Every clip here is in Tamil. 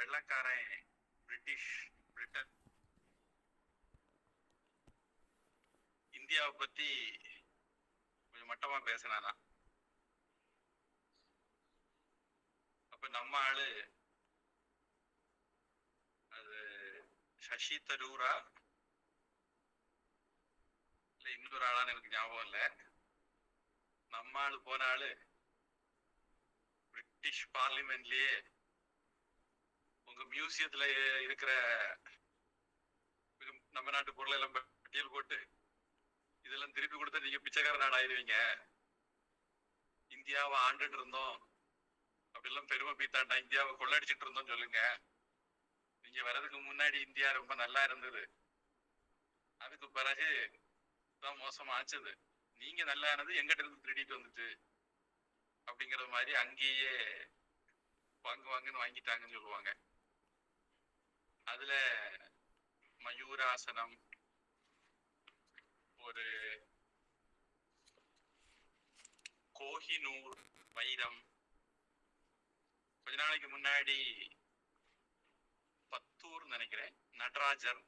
வெள்ளக்காரன் பிரிட்டன் இந்தியாவை பத்தி கொஞ்சம் மட்டமா பேசினானா. அப்ப நம்ம ஆளு அது சசி தரூரா இல்ல இன்னொரு ஆளான்னு எனக்கு ஞாபகம் இல்ல. நம்ம ஆளு போன ஆளு பிரிட்டிஷ் பார்லிமெண்ட்லயே உங்க மியூசியத்துல இருக்கிற நம்ம நாட்டு பொருளை எல்லாம் பட்டியல் போட்டு இதெல்லாம் திருப்பி கொடுத்தா நீங்க பிச்சைக்கார நாடு ஆயிருவீங்க, இந்தியாவை ஆண்டுட்டு இருந்தோம் அப்படிலாம் பெருமை பீத்தாண்டா, இந்தியாவை கொள்ளடிச்சிட்டு இருந்தோம் சொல்லுங்க. நீங்க வர்றதுக்கு முன்னாடி இந்தியா ரொம்ப நல்லா இருந்தது, அதுக்கு பிறகு தான் மோசமா ஆச்சது, நீங்க நல்லா இருந்தது எங்கிட்ட இருந்து திருடிட்டு வந்துட்டு அப்படிங்கிற மாதிரி அங்கேயே வாங்குன்னு வாங்கிட்டாங்கன்னு சொல்லுவாங்க. அதுல மயூராசனம், ஒரு கோஹினூர் வைரம், கொஞ்ச நாளைக்கு முன்னாடி பத்தூர் நினைக்கிறேன் நடராஜர்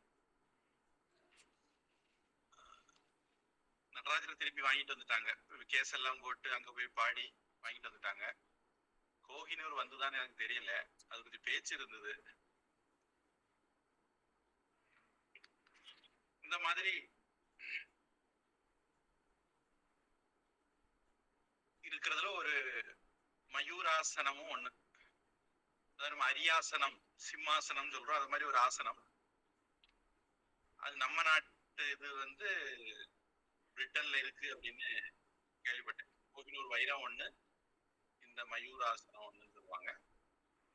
திருப்பி வாங்கிட்டு வந்துட்டாங்க. கேஸ் எல்லாம் போட்டு அங்க போய் பாடி வாங்கிட்டு வந்துட்டாங்க. கோஹினூர் வந்துதான்னு எனக்கு தெரியல, அது கொஞ்சம் பேச்சு இருந்தது. இந்த மாதிரி இருக்கிறதுல ஒரு மயூராசனமும் ஒண்ணு, அதாவது அரியாசனம் சிம்மாசனம் சொல்றோம், அது மாதிரி ஒரு ஆசனம். அது நம்ம நாட்டு இது வந்து பிரிட்டன்ல இருக்கு அப்படின்னு கேள்விப்பட்டேன். கோஹினூர் வைரம் ஒண்ணு, இந்த மயூராசனம் ஒண்ணுன்னு சொல்லுவாங்க.